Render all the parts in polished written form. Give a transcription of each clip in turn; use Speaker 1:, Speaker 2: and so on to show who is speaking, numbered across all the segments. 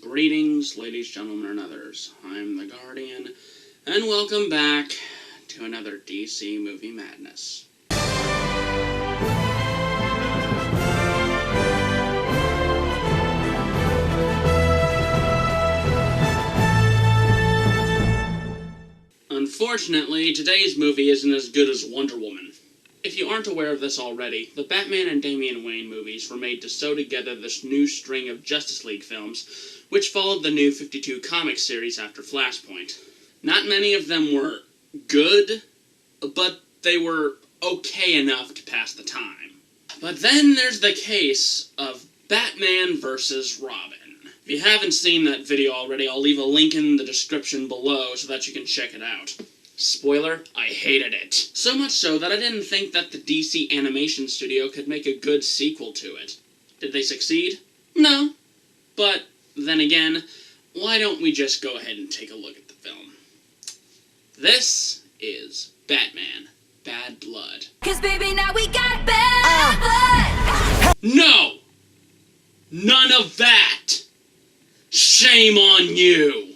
Speaker 1: Greetings, ladies, gentlemen, and others. I'm the Guardian, and welcome back to another DC Movie Madness. Unfortunately, today's movie isn't as good as Wonder Woman. If you aren't aware of this already, the Batman and Damian Wayne movies were made to sew together this new string of Justice League films, which followed the New 52 comic series after Flashpoint. Not many of them were good, but they were okay enough to pass the time. But then there's the case of Batman vs. Robin. If you haven't seen that video already, I'll leave a link in the description below so that you can check it out. Spoiler, I hated it. So much so that I didn't think that the DC Animation Studio could make a good sequel to it. Did they succeed? No. But, then again, why don't we just go ahead and take a look at the film? This is Batman, Bad Blood.
Speaker 2: 'Cause baby, now we got bad blood!
Speaker 1: No! None of that! Shame on you!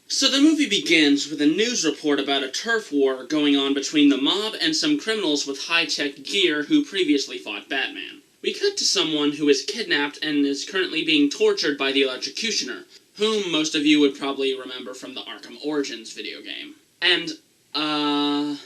Speaker 1: So the movie begins with a news report about a turf war going on between the mob and some criminals with high-tech gear who previously fought Batman. We cut to someone who is kidnapped and is currently being tortured by the Electrocutioner, whom most of you would probably remember from the Arkham Origins video game. And, well,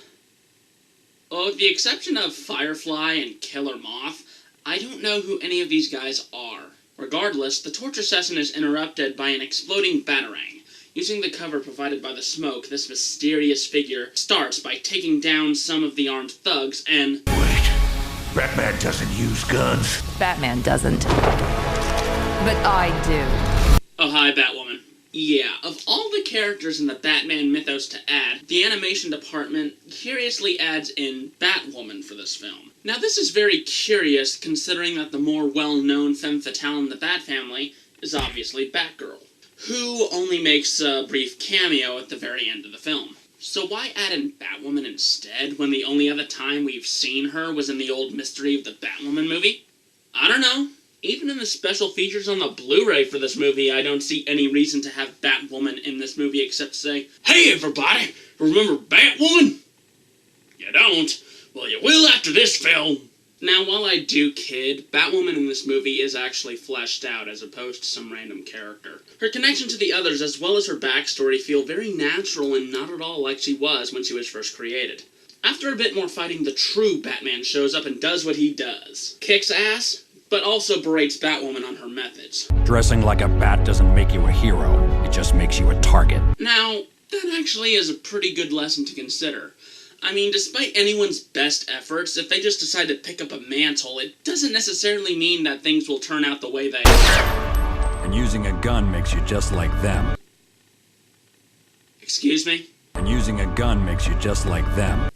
Speaker 1: with the exception of Firefly and Killer Moth, I don't know who any of these guys are. Regardless, the torture session is interrupted by an exploding Batarang. Using the cover provided by the smoke, this mysterious figure starts by taking down some of the armed thugs and...
Speaker 3: Wait, Batman doesn't use guns?
Speaker 2: Batman doesn't. But I do.
Speaker 1: Oh, hi, Batwoman. Yeah, of all the characters in the Batman mythos to add, the animation department curiously adds in Batwoman for this film. Now, this is very curious, considering that the more well-known femme fatale in the Bat family is obviously Batgirl, who only makes a brief cameo at the very end of the film. So why add in Batwoman instead, when the only other time we've seen her was in the old Mystery of the Batwoman movie? I don't know. Even in the special features on the Blu-ray for this movie, I don't see any reason to have Batwoman in this movie except to say, "Hey everybody, remember Batwoman?" You don't? Well, you will after this film. Now, while I do kid, Batwoman in this movie is actually fleshed out as opposed to some random character. Her connection to the others as well as her backstory feel very natural and not at all like she was when she was first created. After a bit more fighting, the true Batman shows up and does what he does. Kicks ass, but also berates Batwoman on her methods.
Speaker 4: Dressing like a bat doesn't make you a hero, it just makes you a target.
Speaker 1: Now, that actually is a pretty good lesson to consider. I mean, despite anyone's best efforts, if they just decide to pick up a mantle, it doesn't necessarily mean that things will turn out the way they...
Speaker 4: And using a gun makes you just like them.
Speaker 1: Excuse me?
Speaker 4: And using a gun makes you just like them.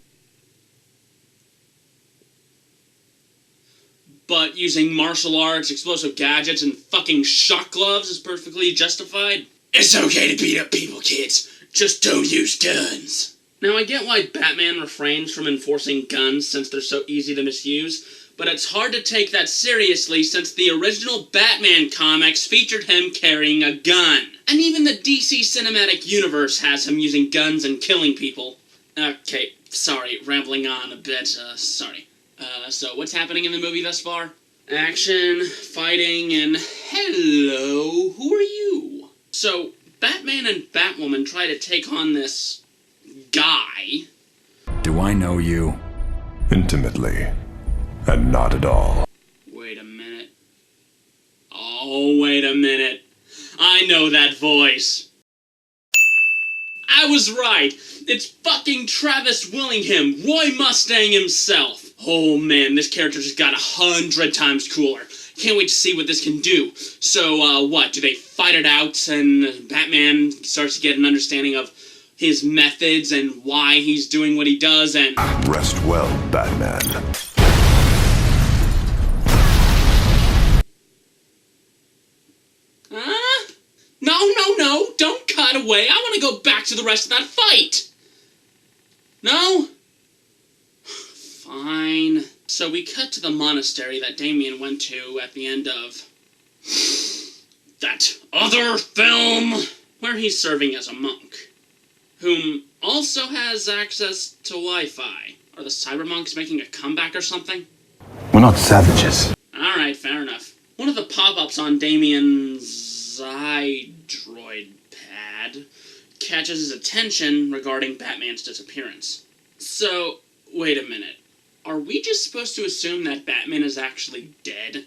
Speaker 1: But using martial arts, explosive gadgets, and fucking shock gloves is perfectly justified? It's okay to beat up people, kids. Just don't use guns. Now, I get why Batman refrains from enforcing guns since they're so easy to misuse, but it's hard to take that seriously since the original Batman comics featured him carrying a gun. And even the DC Cinematic Universe has him using guns and killing people. Okay, sorry, rambling on a bit, sorry. So what's happening in the movie thus far? Action, fighting, and hello, who are you? So, Batman and Batwoman try to take on this guy.
Speaker 4: Do I know you?
Speaker 3: Intimately, and not at all.
Speaker 1: Wait a minute. Oh, wait a minute. I know that voice. I was right. It's fucking Travis Willingham, Roy Mustang himself. Oh man, this character just got 100 times cooler. Can't wait to see what this can do. So, what? Do they fight it out and Batman starts to get an understanding of his methods and why he's doing what he does and...
Speaker 3: Rest well, Batman.
Speaker 1: No, don't cut away. I want to go back to the rest of that fight. No? Fine. So we cut to the monastery that Damien went to at the end of that other film, where he's serving as a monk, whom also has access to Wi-Fi. Are the cybermonks making a comeback or something?
Speaker 3: We're not savages.
Speaker 1: Alright, fair enough. One of the pop-ups on Damien's iDroid pad catches his attention regarding Batman's disappearance. So, wait a minute. Are we just supposed to assume that Batman is actually dead?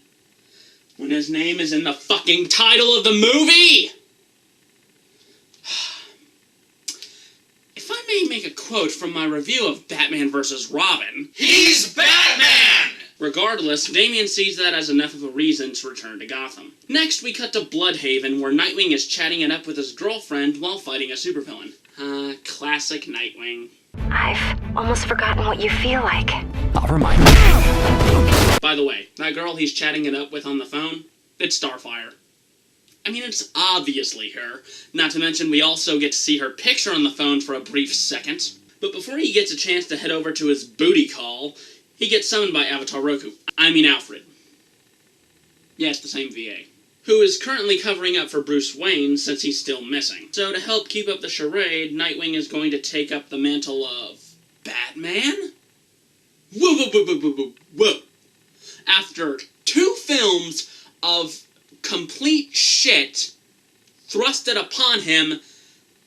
Speaker 1: When his name is in the fucking title of the movie? If I may make a quote from my review of Batman vs. Robin... He's Batman! Regardless, Damien sees that as enough of a reason to return to Gotham. Next, we cut to Bloodhaven, where Nightwing is chatting it up with his girlfriend while fighting a supervillain. Classic Nightwing.
Speaker 5: I've almost forgotten what you feel like.
Speaker 4: I'll remind you.
Speaker 1: By the way, that girl he's chatting it up with on the phone, it's Starfire. I mean, it's obviously her. Not to mention, we also get to see her picture on the phone for a brief second. But before he gets a chance to head over to his booty call, he gets summoned by Avatar Roku. I mean Alfred. Yeah, it's the same VA. Who is currently covering up for Bruce Wayne since he's still missing. So to help keep up the charade, Nightwing is going to take up the mantle of... Batman? Whoa, whoa, whoa, whoa, whoa, whoa, whoa. After 2 films of complete shit thrusted upon him,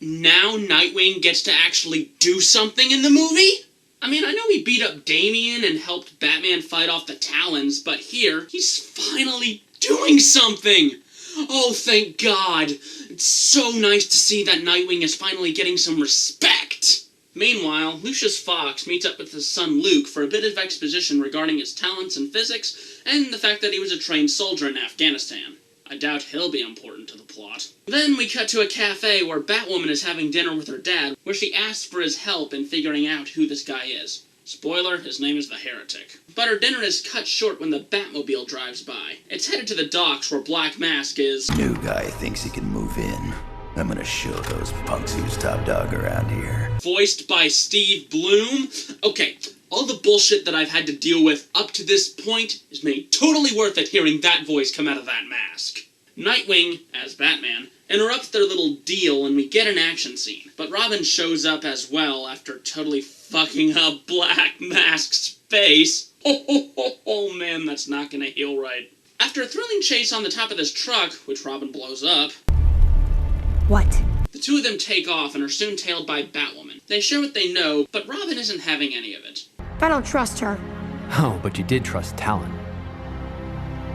Speaker 1: now Nightwing gets to actually do something in the movie? I mean, I know he beat up Damien and helped Batman fight off the Talons, but here, he's finally doing something! Oh, thank God! It's so nice to see that Nightwing is finally getting some respect! Meanwhile, Lucius Fox meets up with his son Luke for a bit of exposition regarding his talents in physics and the fact that he was a trained soldier in Afghanistan. I doubt he'll be important to the plot. Then we cut to a cafe where Batwoman is having dinner with her dad, where she asks for his help in figuring out who this guy is. Spoiler, his name is the Heretic. But her dinner is cut short when the Batmobile drives by. It's headed to the docks where Black Mask is...
Speaker 6: New guy thinks he can move in. I'm gonna show those punks who's top dog around here.
Speaker 1: Voiced by Steve Bloom? Okay, all the bullshit that I've had to deal with up to this point is made totally worth it hearing that voice come out of that mask. Nightwing, as Batman, interrupts their little deal and we get an action scene. But Robin shows up as well after totally fucking up Black Mask's face. Oh man, that's not gonna heal right. After a thrilling chase on the top of this truck, which Robin blows up...
Speaker 5: What?
Speaker 1: The two of them take off and are soon tailed by Batwoman. They share what they know, but Robin isn't having any of it.
Speaker 7: I don't trust her.
Speaker 4: Oh, but you did trust Talon.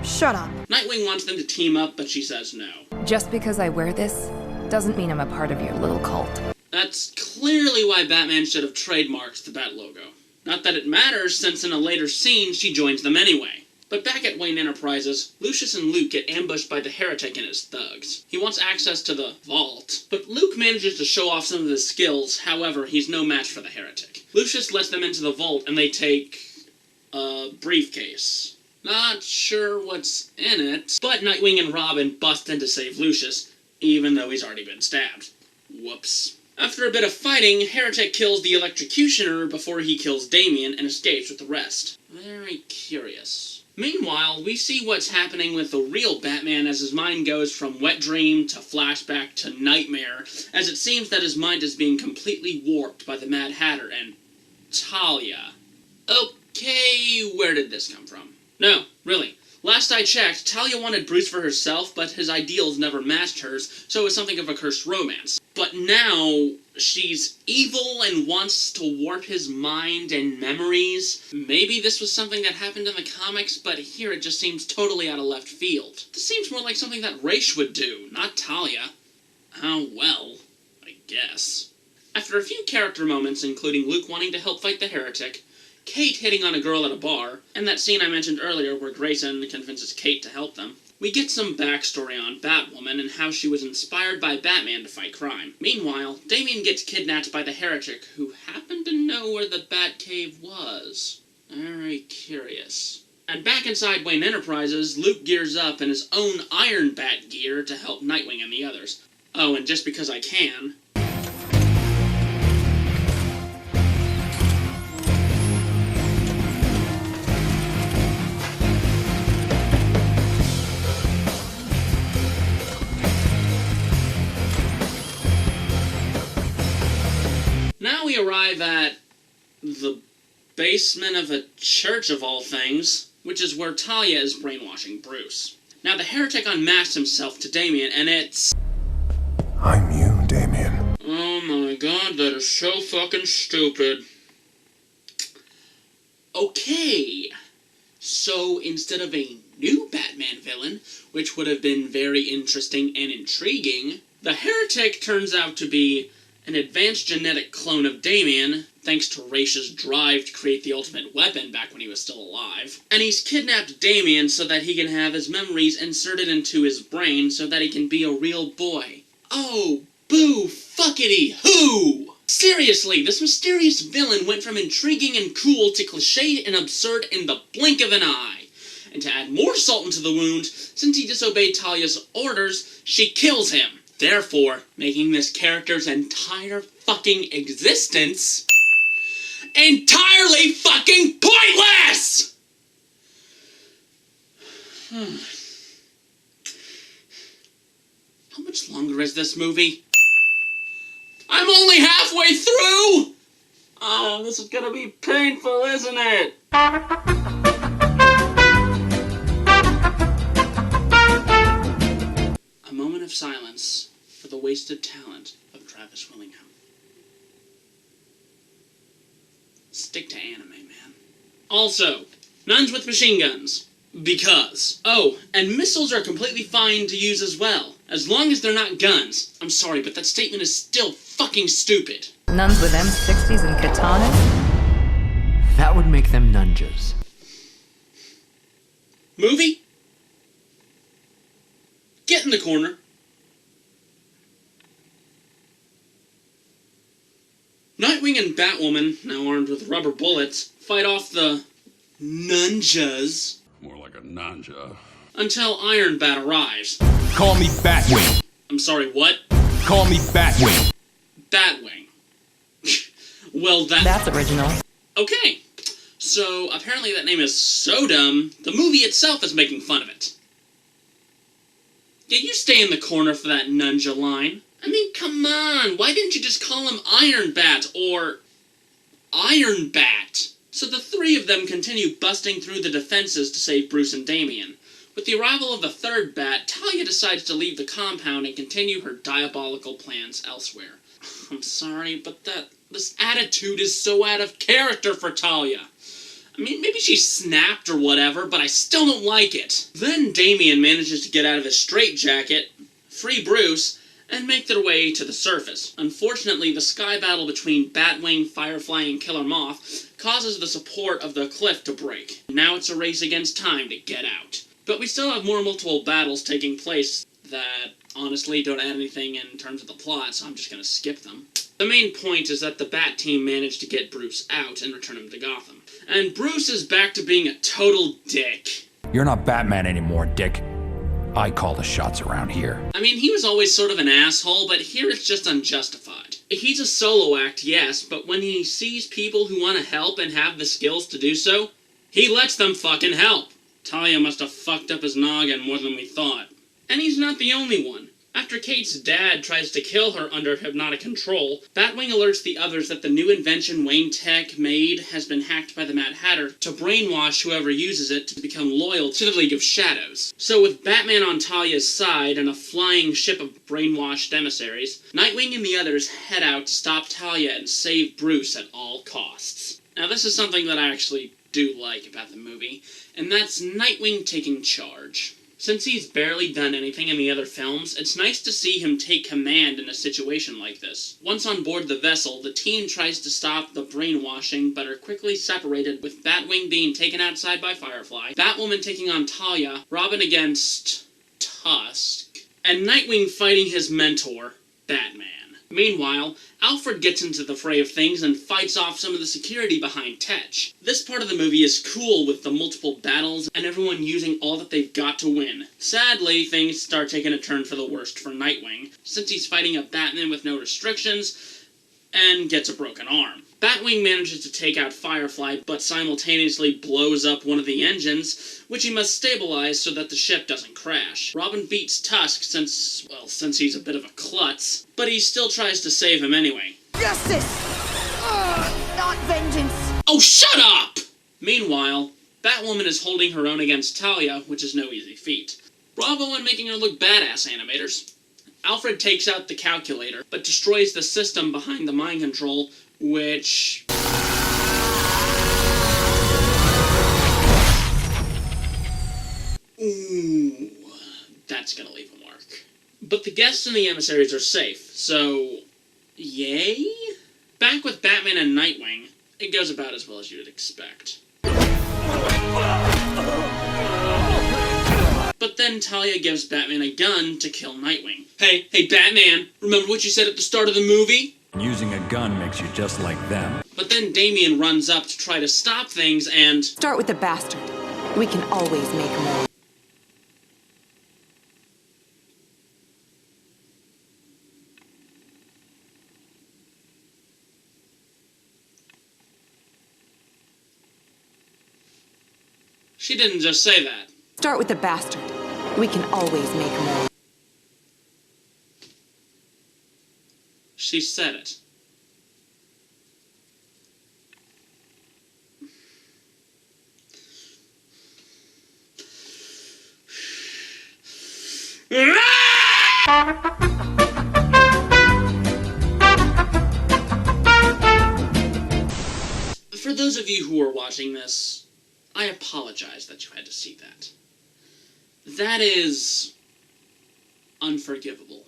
Speaker 7: Shut up.
Speaker 1: Nightwing wants them to team up, but she says no.
Speaker 8: Just because I wear this doesn't mean I'm a part of your little cult.
Speaker 1: That's clearly why Batman should have trademarked the Bat logo. Not that it matters, since in a later scene she joins them anyway. But back at Wayne Enterprises, Lucius and Luke get ambushed by the Heretic and his thugs. He wants access to the vault, but Luke manages to show off some of his skills, however, he's no match for the Heretic. Lucius lets them into the vault and they take... a briefcase. Not sure what's in it, but Nightwing and Robin bust in to save Lucius, even though he's already been stabbed. Whoops. After a bit of fighting, Heretic kills the Electrocutioner before he kills Damien and escapes with the rest. Very curious. Meanwhile, we see what's happening with the real Batman as his mind goes from wet dream to flashback to nightmare, as it seems that his mind is being completely warped by the Mad Hatter and Talia. Okay, where did this come from? No, really. Last I checked, Talia wanted Bruce for herself, but his ideals never matched hers, so it was something of a cursed romance. But now, she's evil and wants to warp his mind and memories. Maybe this was something that happened in the comics, but here it just seems totally out of left field. This seems more like something that Ra's would do, not Talia. Oh well, I guess. After a few character moments, including Luke wanting to help fight the Heretic, Kate hitting on a girl at a bar, and that scene I mentioned earlier where Grayson convinces Kate to help them, we get some backstory on Batwoman and how she was inspired by Batman to fight crime. Meanwhile, Damien gets kidnapped by the Heretic, who happened to know where the Batcave was. Very curious. And back inside Wayne Enterprises, Luke gears up in his own Iron Bat gear to help Nightwing and the others. Oh, and just because I can... arrive at the basement of a church of all things, which is where Talia is brainwashing Bruce. Now, the heretic unmasks himself to Damien, and it's...
Speaker 3: I'm you, Damien.
Speaker 1: Oh my god, that is so fucking stupid. Okay, so instead of a new Batman villain, which would have been very interesting and intriguing, the heretic turns out to be an advanced genetic clone of Damien, thanks to Raish's drive to create the ultimate weapon back when he was still alive. And he's kidnapped Damien so that he can have his memories inserted into his brain so that he can be a real boy. Oh, boo fuckity who! Seriously, this mysterious villain went from intriguing and cool to cliched and absurd in the blink of an eye. And to add more salt into the wound, since he disobeyed Talia's orders, she kills him, therefore making this character's entire fucking existence entirely fucking pointless! How much longer is this movie? I'm only halfway through! Oh, this is gonna be painful, isn't it? A moment of silence for the wasted talent of Travis Willingham. Stick to anime, man. Also, nuns with machine guns. Because. Oh, and missiles are completely fine to use as well, as long as they're not guns. I'm sorry, but that statement is still fucking stupid.
Speaker 8: Nuns with M60s and katanas?
Speaker 9: That would make them nunjas.
Speaker 1: Movie? Get in the corner. Nightwing and Batwoman, now armed with rubber bullets, fight off the nunjas.
Speaker 10: More like a nanja.
Speaker 1: Until Iron Bat arrives.
Speaker 4: Call me Batwing.
Speaker 1: I'm sorry, what?
Speaker 4: Call me Batwing.
Speaker 1: Batwing. Well,
Speaker 8: That's original.
Speaker 1: Okay. So, apparently that name is so dumb, the movie itself is making fun of it. Yeah, you stay in the corner for that nunja line. I mean, come on, why didn't you just call him Iron Bat, or Iron Bat? So the three of them continue busting through the defenses to save Bruce and Damien. With the arrival of the third Bat, Talia decides to leave the compound and continue her diabolical plans elsewhere. I'm sorry, but this attitude is so out of character for Talia. I mean, maybe she snapped or whatever, but I still don't like it. Then Damien manages to get out of his straitjacket, free Bruce, and make their way to the surface. Unfortunately, the sky battle between Batwing, Firefly, and Killer Moth causes the support of the cliff to break. Now it's a race against time to get out. But we still have more multiple battles taking place that, honestly, don't add anything in terms of the plot, so I'm just gonna skip them. The main point is that the Bat team managed to get Bruce out and return him to Gotham. And Bruce is back to being a total dick.
Speaker 4: You're not Batman anymore, Dick. I call the shots around here.
Speaker 1: I mean, he was always sort of an asshole, but here it's just unjustified. He's a solo act, yes, but when he sees people who want to help and have the skills to do so, he lets them fucking help. Talia must have fucked up his noggin more than we thought. And he's not the only one. After Kate's dad tries to kill her under hypnotic control, Batwing alerts the others that the new invention Wayne Tech made has been hacked by the Mad Hatter to brainwash whoever uses it to become loyal to the League of Shadows. So with Batman on Talia's side and a flying ship of brainwashed emissaries, Nightwing and the others head out to stop Talia and save Bruce at all costs. Now this is something that I actually do like about the movie, and that's Nightwing taking charge. Since he's barely done anything in the other films, it's nice to see him take command in a situation like this. Once on board the vessel, the team tries to stop the brainwashing, but are quickly separated, with Batwing being taken outside by Firefly, Batwoman taking on Talia, Robin against Tusk, and Nightwing fighting his mentor, Batman. Meanwhile, Alfred gets into the fray of things and fights off some of the security behind Tetch. This part of the movie is cool with the multiple battles and everyone using all that they've got to win. Sadly, things start taking a turn for the worst for Nightwing, since he's fighting a Batman with no restrictions and gets a broken arm. Batwing manages to take out Firefly, but simultaneously blows up one of the engines, which he must stabilize so that the ship doesn't crash. Robin beats Tusk since he's a bit of a klutz, but he still tries to save him anyway.
Speaker 7: Justice! want vengeance.
Speaker 1: Oh, shut up! Meanwhile, Batwoman is holding her own against Talia, which is no easy feat. Bravo on making her look badass, animators. Alfred takes out the calculator, but destroys the system behind the mind control, which... Ooh, that's gonna leave a mark. But the guests and the emissaries are safe, so... yay? Back with Batman and Nightwing, it goes about as well as you'd expect. But then Talia gives Batman a gun to kill Nightwing. Hey, Batman, remember what you said at the start of the movie?
Speaker 4: Using a gun makes you just like them.
Speaker 1: But then Damian runs up to try to stop things and...
Speaker 8: Start with the bastard. We can always make more.
Speaker 1: She didn't just say that.
Speaker 8: Start with the bastard. We can always make more.
Speaker 1: She said it. For those of you who are watching this, I apologize that you had to see that. That is unforgivable.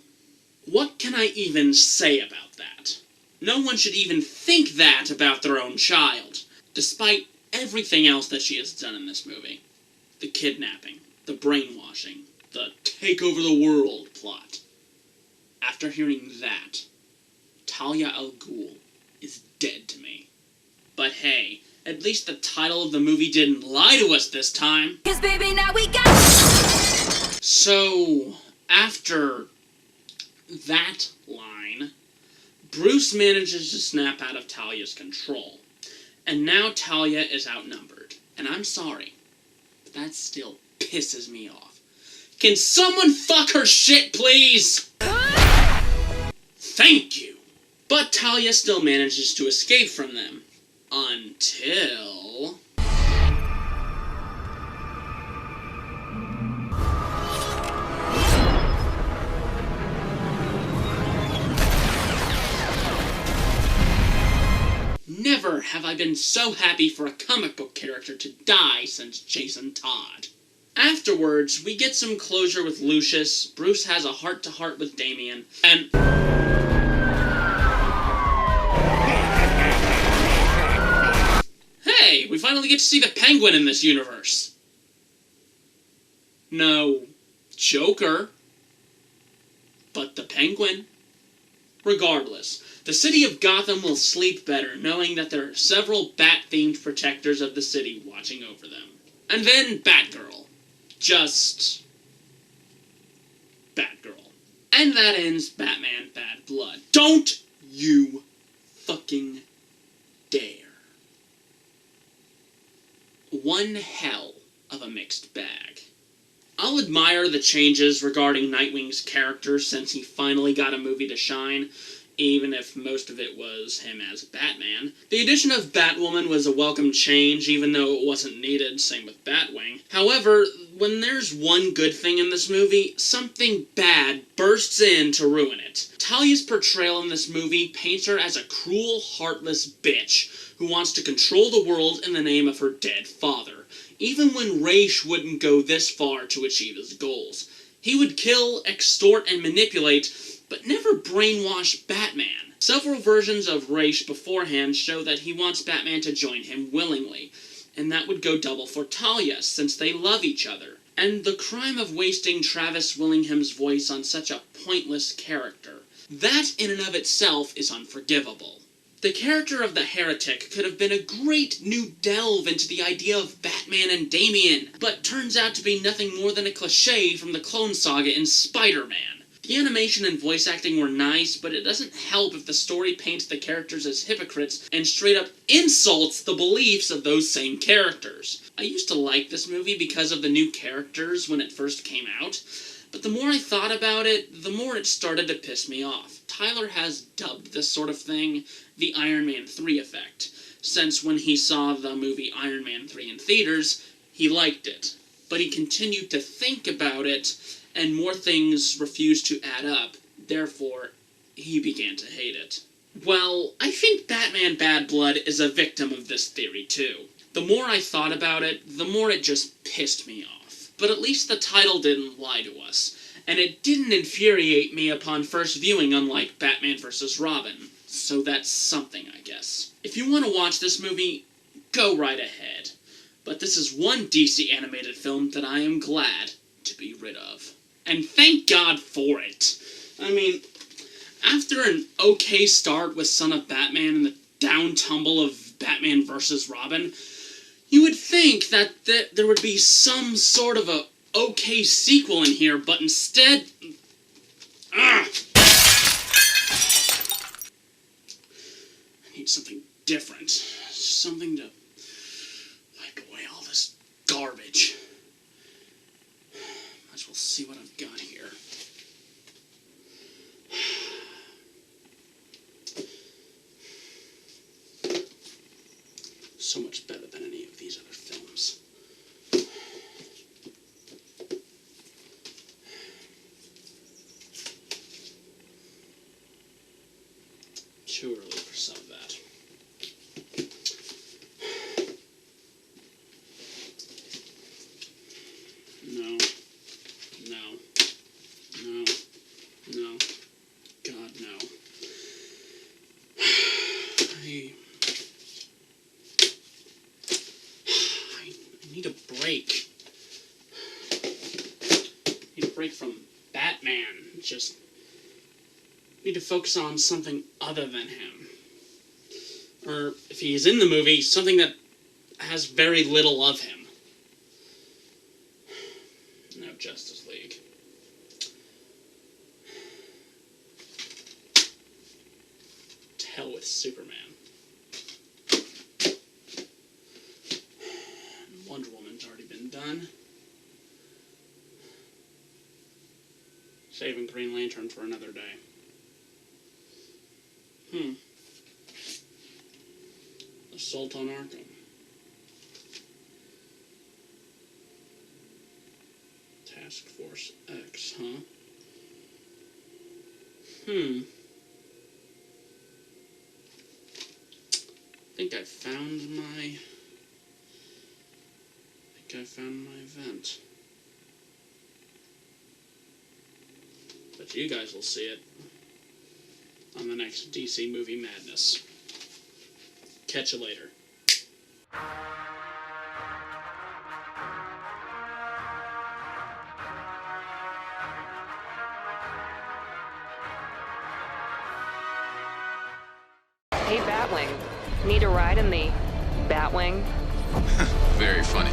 Speaker 1: What can I even say about that? No one should even think that about their own child, despite everything else that she has done in this movie. The kidnapping, the brainwashing, the take over the world plot. After hearing that, Talia al Ghul is dead to me. But hey, at least the title of the movie didn't lie to us this time.
Speaker 2: 'Cause baby, now we got...
Speaker 1: So, after that line, Bruce manages to snap out of Talia's control. And now Talia is outnumbered. And I'm sorry, but that still pisses me off. Can someone fuck her shit, please? Thank you. But Talia still manages to escape from them. Until... Never have I been so happy for a comic book character to die since Jason Todd. Afterwards, we get some closure with Lucius, Bruce has a heart-to-heart with Damian, and... Hey, we finally get to see the Penguin in this universe. No, Joker, but the Penguin. Regardless, the city of Gotham will sleep better knowing that there are several bat-themed protectors of the city watching over them. And then Batgirl. Just... Batgirl. And that ends Batman Bad Blood. Don't you fucking dare. One hell of a mixed bag. I'll admire the changes regarding Nightwing's character since he finally got a movie to shine, even if most of it was him as Batman. The addition of Batwoman was a welcome change, even though it wasn't needed, same with Batwing. However, when there's one good thing in this movie, something bad bursts in to ruin it. Talia's portrayal in this movie paints her as a cruel, heartless bitch who wants to control the world in the name of her dead father, even when Ra's wouldn't go this far to achieve his goals. He would kill, extort, and manipulate, but never brainwash Batman. Several versions of Ra's beforehand show that he wants Batman to join him willingly, and that would go double for Talia, since they love each other. And the crime of wasting Travis Willingham's voice on such a pointless character. That in and of itself is unforgivable. The character of the Heretic could have been a great new delve into the idea of Batman and Damian, but turns out to be nothing more than a cliché from the Clone Saga in Spider-Man. The animation and voice acting were nice, but it doesn't help if the story paints the characters as hypocrites and straight up insults the beliefs of those same characters. I used to like this movie because of the new characters when it first came out, but the more I thought about it, the more it started to piss me off. Tyler has dubbed this sort of thing the Iron Man 3 effect. since when he saw the movie Iron Man 3 in theaters, he liked it. But he continued to think about it, and more things refused to add up. Therefore, he began to hate it. Well, I think Batman Bad Blood is a victim of this theory too. The more I thought about it, the more it just pissed me off. But at least the title didn't lie to us, and it didn't infuriate me upon first viewing, unlike Batman vs. Robin. So that's something, I guess. If you want to watch this movie, go right ahead. But this is one DC animated film that I am glad to be rid of. And thank God for it. I mean, after an okay start with Son of Batman and the down tumble of Batman vs. Robin, you would think that there would be some sort of a okay sequel in here, but instead... I need something different. Something to wipe away all this garbage. Might as well see what I've got here. So much better than any of these other films. Too early for some of that. No. God, no. I need a break. I need a break from Batman. Just need to focus on something other than him. Or, if he's in the movie, something that has very little of him. No, Justice League. To hell with Superman. Wonder Woman's already been done. Saving Green Lantern for another day. Assault on Arkham. Task Force X, huh? I think I found my event. But you guys will see it on the next DC Movie Madness. Catch you later.
Speaker 8: Hey, Batwing. Need a ride in the Batwing?
Speaker 9: Very funny.